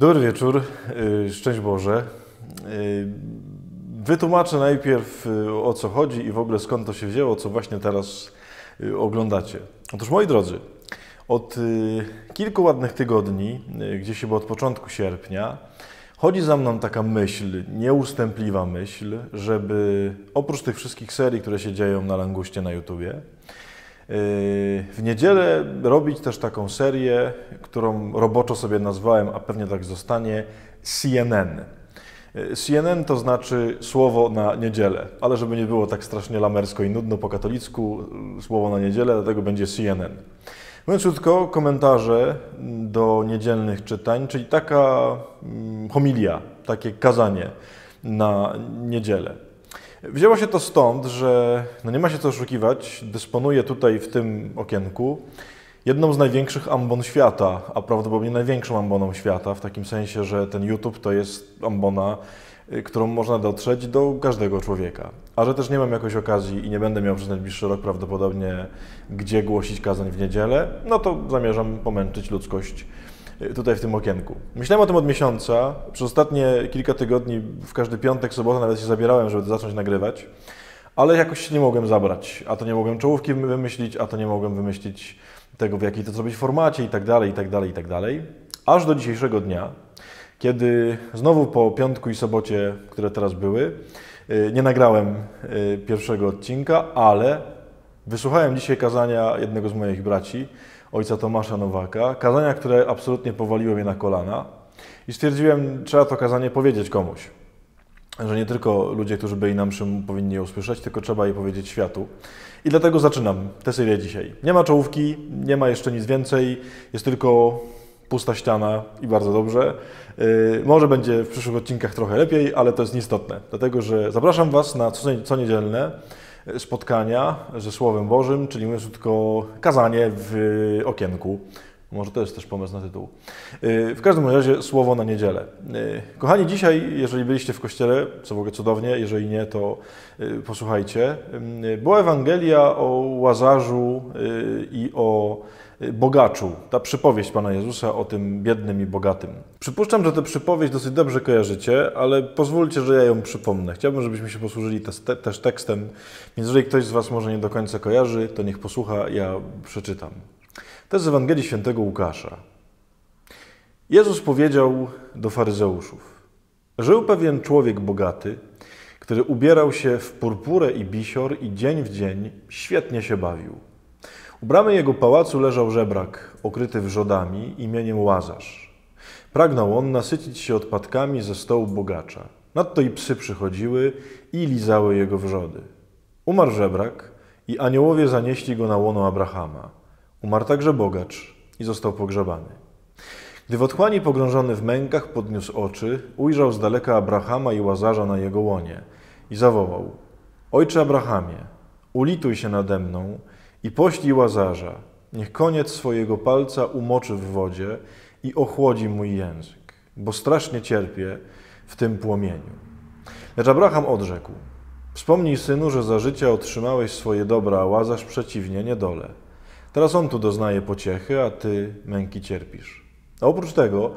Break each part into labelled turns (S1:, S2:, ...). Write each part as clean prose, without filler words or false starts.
S1: Dobry wieczór, szczęść Boże. Wytłumaczę najpierw, o co chodzi i w ogóle skąd to się wzięło, co właśnie teraz oglądacie. Otóż, moi drodzy, od kilku ładnych tygodni, gdzieś chyba od początku sierpnia, chodzi za mną taka myśl, nieustępliwa myśl, żeby oprócz tych wszystkich serii, które się dzieją na Languście na YouTubie, w niedzielę robić też taką serię, którą roboczo sobie nazwałem, a pewnie tak zostanie, CNN. CNN to znaczy słowo na niedzielę, ale żeby nie było tak strasznie lamersko i nudno po katolicku, słowo na niedzielę, dlatego będzie CNN. Mówiąc krótko, komentarze do niedzielnych czytań, czyli taka homilia, takie kazanie na niedzielę. Wzięło się to stąd, że nie ma się co oszukiwać, dysponuję tutaj w tym okienku jedną z największych ambon świata, a prawdopodobnie największą amboną świata, w takim sensie, że ten YouTube to jest ambona, którą można dotrzeć do każdego człowieka. A że też nie mam jakoś okazji i nie będę miał przez najbliższy rok prawdopodobnie gdzie głosić kazań w niedzielę, no to zamierzam pomęczyć ludzkość tutaj w tym okienku. Myślałem o tym od miesiąca. Przez ostatnie kilka tygodni w każdy piątek, sobotę nawet się zabierałem, żeby zacząć nagrywać, ale jakoś się nie mogłem zabrać. A to nie mogłem czołówki wymyślić, a to nie mogłem wymyślić tego, w jakiej to zrobić formacie i tak dalej, i tak dalej, i tak dalej. Aż do dzisiejszego dnia, kiedy znowu po piątku i sobocie, które teraz były, nie nagrałem pierwszego odcinka, ale wysłuchałem dzisiaj kazania jednego z moich braci, ojca Tomasza Nowaka, kazania, które absolutnie powaliło mnie na kolana i stwierdziłem, trzeba to kazanie powiedzieć komuś, że nie tylko ludzie, którzy byli na mszy, powinni je usłyszeć, tylko trzeba je powiedzieć światu. I dlatego zaczynam tę serię dzisiaj. Nie ma czołówki, nie ma jeszcze nic więcej, jest tylko pusta ściana i bardzo dobrze. Może będzie w przyszłych odcinkach trochę lepiej, ale to jest nieistotne, dlatego że zapraszam Was na co niedzielne spotkania ze Słowem Bożym, czyli mówiąc tylko kazanie w okienku. Może to jest też pomysł na tytuł. W każdym razie słowo na niedzielę. Kochani, dzisiaj, jeżeli byliście w kościele, co w ogóle cudownie, jeżeli nie, to posłuchajcie, była Ewangelia o Łazarzu i o bogaczu. Ta przypowieść Pana Jezusa o tym biednym i bogatym. Przypuszczam, że tę przypowieść dosyć dobrze kojarzycie, ale pozwólcie, że ja ją przypomnę. Chciałbym, żebyśmy się posłużyli też tekstem, więc jeżeli ktoś z Was może nie do końca kojarzy, to niech posłucha, ja przeczytam. To jest z Ewangelii Świętego Łukasza. Jezus powiedział do faryzeuszów: żył pewien człowiek bogaty, który ubierał się w purpurę i bisior i dzień w dzień świetnie się bawił. U bramy jego pałacu leżał żebrak okryty wrzodami imieniem Łazarz. Pragnął on nasycić się odpadkami ze stołu bogacza. Nadto i psy przychodziły i lizały jego wrzody. Umarł żebrak i aniołowie zanieśli go na łono Abrahama. Umarł także bogacz i został pogrzebany. Gdy w otchłani pogrążony w mękach podniósł oczy, ujrzał z daleka Abrahama i Łazarza na jego łonie i zawołał: Ojcze Abrahamie, ulituj się nade mną i poślij Łazarza, niech koniec swojego palca umoczy w wodzie i ochłodzi mój język, bo strasznie cierpię w tym płomieniu. Lecz Abraham odrzekł: Wspomnij, synu, że za życia otrzymałeś swoje dobra, a Łazarz przeciwnie, niedolę. Teraz on tu doznaje pociechy, a ty męki cierpisz. A oprócz tego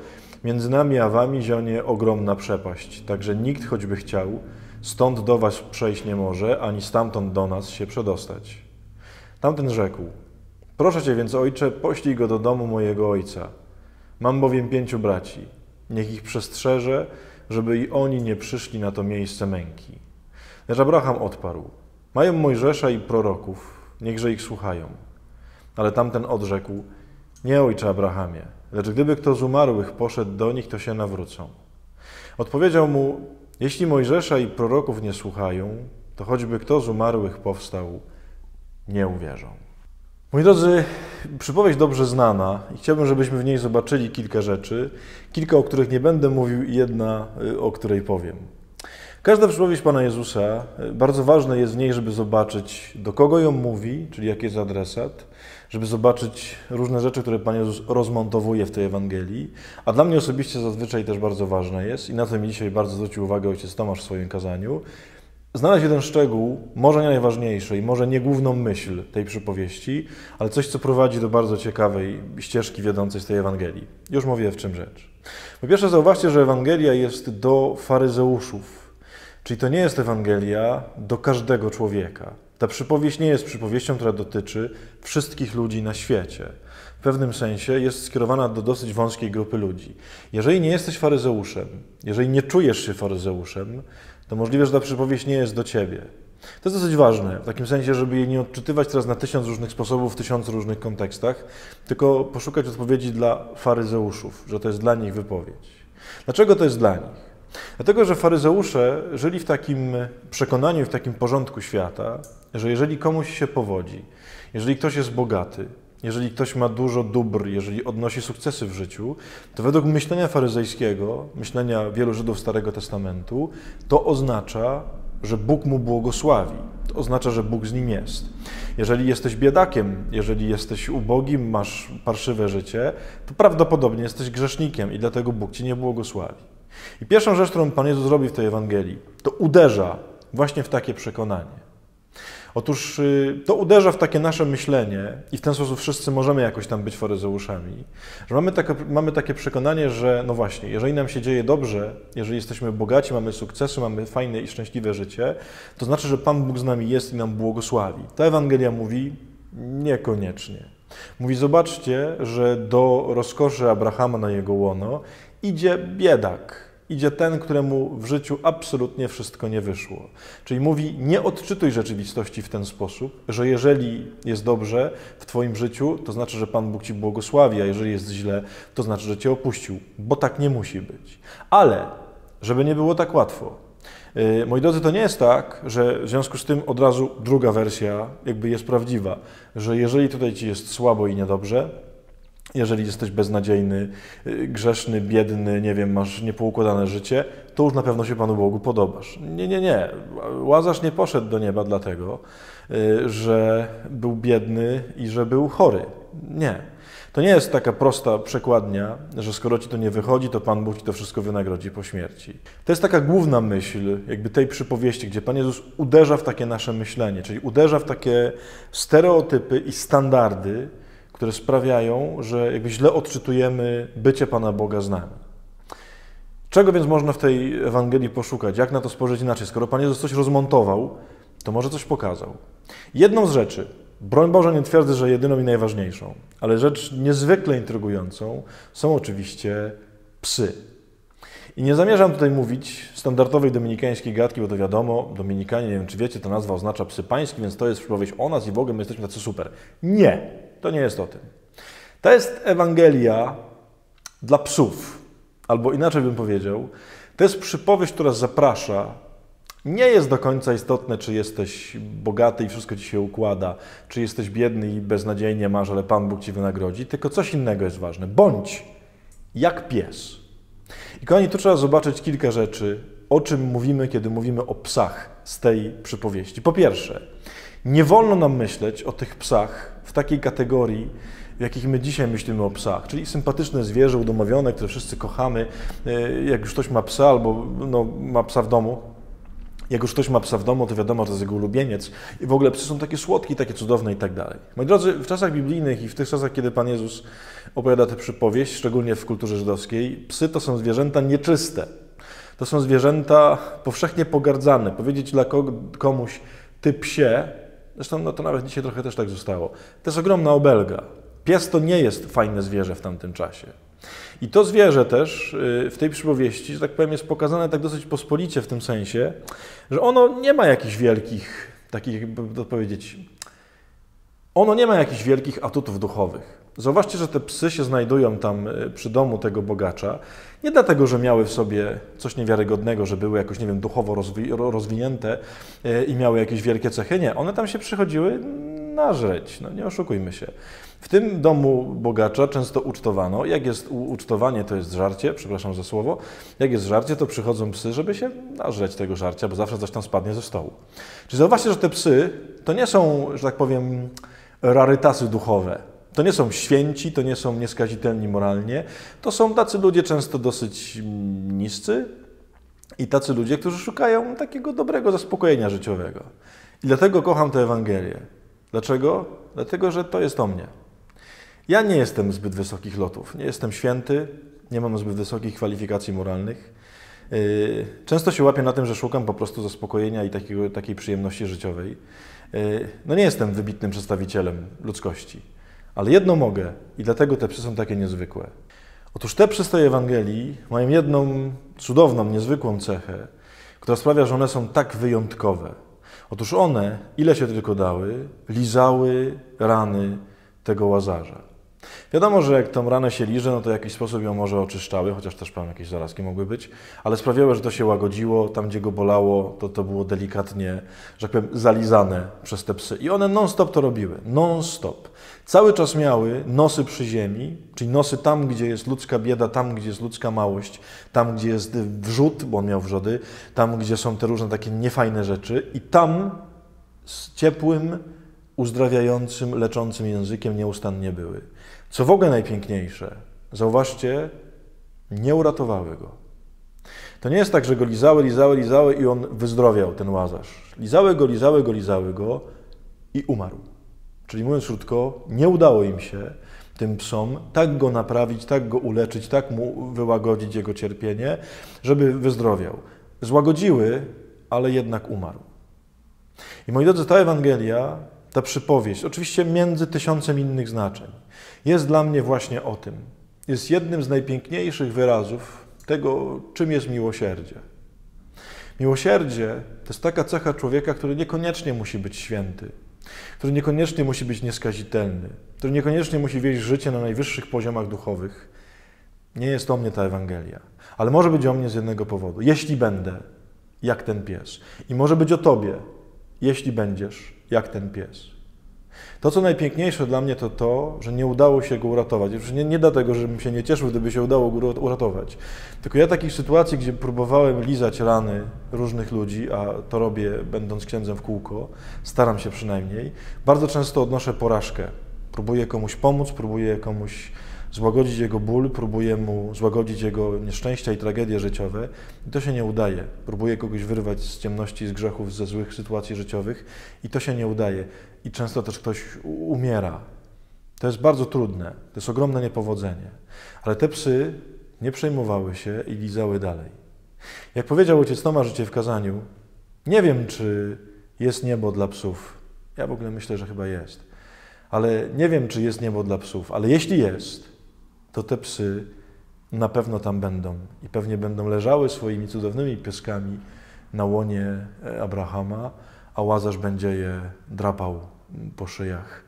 S1: między nami a wami zionie ogromna przepaść, tak że nikt, choćby chciał, stąd do was przejść nie może, ani stamtąd do nas się przedostać. Tamten rzekł: Proszę cię więc, ojcze, poślij go do domu mojego ojca. Mam bowiem 5 braci. Niech ich przestrzeże, żeby i oni nie przyszli na to miejsce męki. Lecz Abraham odparł: Mają Mojżesza i proroków, niechże ich słuchają. Ale tamten odrzekł: Nie, ojcze Abrahamie, lecz gdyby kto z umarłych poszedł do nich, to się nawrócą. Odpowiedział mu: Jeśli Mojżesza i proroków nie słuchają, to choćby kto z umarłych powstał, nie uwierzą. Moi drodzy, przypowieść dobrze znana i chciałbym, żebyśmy w niej zobaczyli kilka rzeczy, kilka, o których nie będę mówił i jedna, o której powiem. Każda przypowieść Pana Jezusa, bardzo ważne jest w niej, żeby zobaczyć, do kogo ją mówi, czyli jaki jest adresat, żeby zobaczyć różne rzeczy, które Pan Jezus rozmontowuje w tej Ewangelii, a dla mnie osobiście zazwyczaj też bardzo ważne jest, i na to mi dzisiaj bardzo zwrócił uwagę ojciec Tomasz w swoim kazaniu, znaleźć jeden szczegół, może nie najważniejszy i może nie główną myśl tej przypowieści, ale coś, co prowadzi do bardzo ciekawej ścieżki wiodącej z tej Ewangelii. Już mówię, w czym rzecz. Po pierwsze zauważcie, że Ewangelia jest do faryzeuszów, czyli to nie jest Ewangelia do każdego człowieka. Ta przypowieść nie jest przypowieścią, która dotyczy wszystkich ludzi na świecie. W pewnym sensie jest skierowana do dosyć wąskiej grupy ludzi. Jeżeli nie jesteś faryzeuszem, jeżeli nie czujesz się faryzeuszem, to możliwe, że ta przypowieść nie jest do ciebie. To jest dosyć ważne, w takim sensie, żeby jej nie odczytywać teraz na 1000 różnych sposobów, w 1000 różnych kontekstach, tylko poszukać odpowiedzi dla faryzeuszów, że to jest dla nich wypowiedź. Dlaczego to jest dla nich? Dlatego, że faryzeusze żyli w takim przekonaniu, w takim porządku świata, że jeżeli komuś się powodzi, jeżeli ktoś jest bogaty, jeżeli ktoś ma dużo dóbr, jeżeli odnosi sukcesy w życiu, to według myślenia faryzejskiego, myślenia wielu Żydów Starego Testamentu, to oznacza, że Bóg mu błogosławi. To oznacza, że Bóg z nim jest. Jeżeli jesteś biedakiem, jeżeli jesteś ubogim, masz parszywe życie, to prawdopodobnie jesteś grzesznikiem i dlatego Bóg ci nie błogosławi. I pierwszą rzecz, którą Pan Jezus robi w tej Ewangelii, to uderza właśnie w takie przekonanie. Otóż to uderza w takie nasze myślenie i w ten sposób wszyscy możemy jakoś tam być faryzeuszami, że mamy takie przekonanie, że no właśnie, jeżeli nam się dzieje dobrze, jeżeli jesteśmy bogaci, mamy sukcesy, mamy fajne i szczęśliwe życie, to znaczy, że Pan Bóg z nami jest i nam błogosławi. Ta Ewangelia mówi niekoniecznie. Mówi, zobaczcie, że do rozkoszy Abrahama na jego łono idzie biedak. Idzie ten, któremu w życiu absolutnie wszystko nie wyszło. Czyli mówi, nie odczytuj rzeczywistości w ten sposób, że jeżeli jest dobrze w twoim życiu, to znaczy, że Pan Bóg ci błogosławi, a jeżeli jest źle, to znaczy, że cię opuścił, bo tak nie musi być. Ale, żeby nie było tak łatwo, moi drodzy, to nie jest tak, że w związku z tym od razu druga wersja jakby jest prawdziwa, że jeżeli tutaj ci jest słabo i niedobrze, jeżeli jesteś beznadziejny, grzeszny, biedny, nie wiem, masz niepoukładane życie, to już na pewno się Panu Bogu podobasz. Nie, nie, nie. Łazarz nie poszedł do nieba dlatego, że był biedny i że był chory. Nie. To nie jest taka prosta przekładnia, że skoro ci to nie wychodzi, to Pan Bóg ci to wszystko wynagrodzi po śmierci. To jest taka główna myśl jakby tej przypowieści, gdzie Pan Jezus uderza w takie nasze myślenie, czyli uderza w takie stereotypy i standardy, które sprawiają, że jakby źle odczytujemy bycie Pana Boga z nami. Czego więc można w tej Ewangelii poszukać? Jak na to spojrzeć inaczej? Skoro Pan Jezus coś rozmontował, to może coś pokazał. Jedną z rzeczy, broń Boże nie twierdzę, że jedyną i najważniejszą, ale rzecz niezwykle intrygującą są oczywiście psy. I nie zamierzam tutaj mówić standardowej dominikańskiej gadki, bo to wiadomo, Dominikanie, nie wiem czy wiecie, ta nazwa oznacza psy pańskie, więc to jest przypowieść o nas i w ogóle my jesteśmy tacy super. Nie, to nie jest o tym. To jest Ewangelia dla psów, albo inaczej bym powiedział, to jest przypowieść, która zaprasza. Nie jest do końca istotne, czy jesteś bogaty i wszystko ci się układa, czy jesteś biedny i beznadziejnie masz, ale Pan Bóg ci wynagrodzi, tylko coś innego jest ważne. Bądź jak pies. I kochani, tu trzeba zobaczyć kilka rzeczy, o czym mówimy, kiedy mówimy o psach z tej przypowieści. Po pierwsze, nie wolno nam myśleć o tych psach w takiej kategorii, w jakich my dzisiaj myślimy o psach, czyli sympatyczne zwierzę udomowione, które wszyscy kochamy. Jak już ktoś ma psa albo ma psa w domu, jak już ktoś ma psa w domu, to wiadomo, że to jest jego ulubieniec i w ogóle psy są takie słodkie, takie cudowne i tak dalej. Moi drodzy, w czasach biblijnych i w tych czasach, kiedy Pan Jezus opowiada tę przypowieść, szczególnie w kulturze żydowskiej, psy to są zwierzęta nieczyste. To są zwierzęta powszechnie pogardzane. Powiedzieć dla komuś, ty psie, zresztą to nawet dzisiaj trochę też tak zostało, to jest ogromna obelga. Pies to nie jest fajne zwierzę w tamtym czasie. I to zwierzę też w tej przypowieści, że tak powiem, jest pokazane tak dosyć pospolicie w tym sensie, że ono nie ma jakichś wielkich, takich jakby to powiedzieć, ono nie ma jakichś wielkich atutów duchowych. Zauważcie, że te psy się znajdują tam przy domu tego bogacza, nie dlatego, że miały w sobie coś niewiarygodnego, że były jakoś, nie wiem, duchowo rozwinięte i miały jakieś wielkie cechy. Nie, one tam się przychodziły nażreć, no nie oszukujmy się. W tym domu bogacza często ucztowano. Jak jest ucztowanie, to jest żarcie, przepraszam za słowo. Jak jest żarcie, to przychodzą psy, żeby się nażreć tego żarcia, bo zawsze coś tam spadnie ze stołu. Czyli zauważcie, że te psy to nie są, że tak powiem, rarytasy duchowe. To nie są święci, to nie są nieskazitelni moralnie. To są tacy ludzie często dosyć niscy i tacy ludzie, którzy szukają takiego dobrego zaspokojenia życiowego. I dlatego kocham tę Ewangelię. Dlaczego? Dlatego, że to jest o mnie. Ja nie jestem zbyt wysokich lotów, nie jestem święty, nie mam zbyt wysokich kwalifikacji moralnych. Często się łapię na tym, że szukam po prostu zaspokojenia i takiej przyjemności życiowej. No nie jestem wybitnym przedstawicielem ludzkości, ale jedno mogę i dlatego te psy są takie niezwykłe. Otóż te psy z tej Ewangelii mają jedną cudowną, niezwykłą cechę, która sprawia, że one są tak wyjątkowe. Otóż one, ile się tylko dały, lizały rany tego Łazarza. Wiadomo, że jak tą ranę się liże, no to w jakiś sposób ją może oczyszczały, chociaż też tam jakieś zarazki mogły być, ale sprawiały, że to się łagodziło, tam gdzie go bolało, to było delikatnie, że tak powiem, zalizane przez te psy. I one non-stop to robiły, non-stop. Cały czas miały nosy przy ziemi, czyli nosy tam, gdzie jest ludzka bieda, tam, gdzie jest ludzka małość, tam, gdzie jest wrzód, bo on miał wrzody, tam, gdzie są te różne takie niefajne rzeczy i tam z ciepłym, uzdrawiającym, leczącym językiem nieustannie były. Co w ogóle najpiękniejsze, zauważcie, nie uratowały go. To nie jest tak, że go lizały i on wyzdrowiał, ten Łazarz. Lizały go i umarł. Czyli mówiąc krótko, nie udało im się, tym psom, tak go naprawić, tak go uleczyć, tak mu wyłagodzić jego cierpienie, żeby wyzdrowiał. Złagodziły, ale jednak umarł. I moi drodzy, ta Ewangelia, ta przypowieść, oczywiście między tysiącem innych znaczeń, jest dla mnie właśnie o tym. Jest jednym z najpiękniejszych wyrazów tego, czym jest miłosierdzie. Miłosierdzie to jest taka cecha człowieka, który niekoniecznie musi być święty, który niekoniecznie musi być nieskazitelny, który niekoniecznie musi wieść życie na najwyższych poziomach duchowych. Nie jest o mnie ta Ewangelia, ale może być o mnie z jednego powodu. Jeśli będę jak ten pies. I może być o tobie, jeśli będziesz jak ten pies. To, co najpiękniejsze dla mnie, to to, że nie udało się go uratować. Już nie dlatego, żebym się nie cieszył, gdyby się udało go uratować. Tylko ja takich sytuacji, gdzie próbowałem lizać rany różnych ludzi, a to robię będąc księdzem w kółko, staram się przynajmniej, bardzo często odnoszę porażkę. Próbuję komuś pomóc, próbuję komuś złagodzić jego ból, próbuję mu złagodzić jego nieszczęścia i tragedie życiowe i to się nie udaje. Próbuję kogoś wyrwać z ciemności, z grzechów, ze złych sytuacji życiowych i to się nie udaje. I często też ktoś umiera. To jest bardzo trudne, to jest ogromne niepowodzenie. Ale te psy nie przejmowały się i lizały dalej. Jak powiedział ojciec Tomasz Życie w kazaniu, nie wiem, czy jest niebo dla psów. Ja w ogóle myślę, że chyba jest. Ale nie wiem, czy jest niebo dla psów, ale jeśli jest, to te psy na pewno tam będą i pewnie będą leżały swoimi cudownymi pieskami na łonie Abrahama, a Łazarz będzie je drapał po szyjach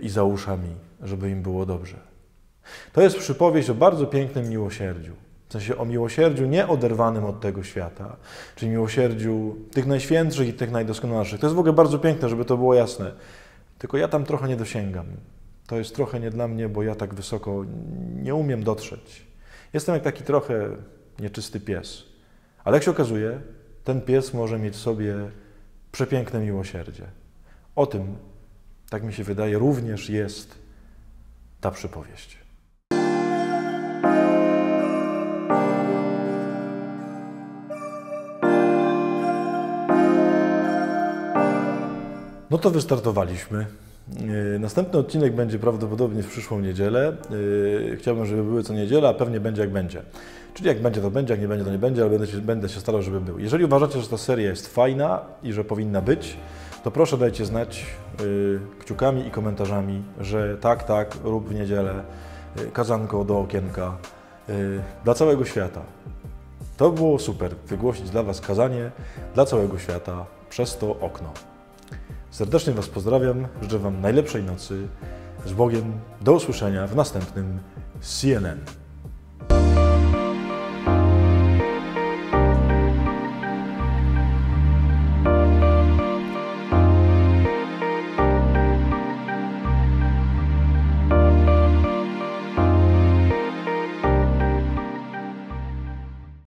S1: i za uszami, żeby im było dobrze. To jest przypowieść o bardzo pięknym miłosierdziu. W sensie o miłosierdziu nie oderwanym od tego świata, czyli miłosierdziu tych najświętszych i tych najdoskonalszych. To jest w ogóle bardzo piękne, żeby to było jasne. Tylko ja tam trochę nie dosięgam. To jest trochę nie dla mnie, bo ja tak wysoko nie umiem dotrzeć. Jestem jak taki trochę nieczysty pies. Ale jak się okazuje, ten pies może mieć w sobie przepiękne miłosierdzie. O tym, tak mi się wydaje, również jest ta przypowieść. No to wystartowaliśmy. Następny odcinek będzie prawdopodobnie w przyszłą niedzielę. Chciałbym, żeby były co niedzielę, a pewnie będzie jak będzie. Czyli jak będzie, to będzie, jak nie będzie, to nie będzie, ale będę się starał, żeby był. Jeżeli uważacie, że ta seria jest fajna i że powinna być, to proszę dajcie znać kciukami i komentarzami, że tak, rób w niedzielę kazanko do okienka dla całego świata. To by było super, wygłosić dla Was kazanie dla całego świata przez to okno. Serdecznie Was pozdrawiam, życzę Wam najlepszej nocy. Z Bogiem, do usłyszenia w następnym CNN.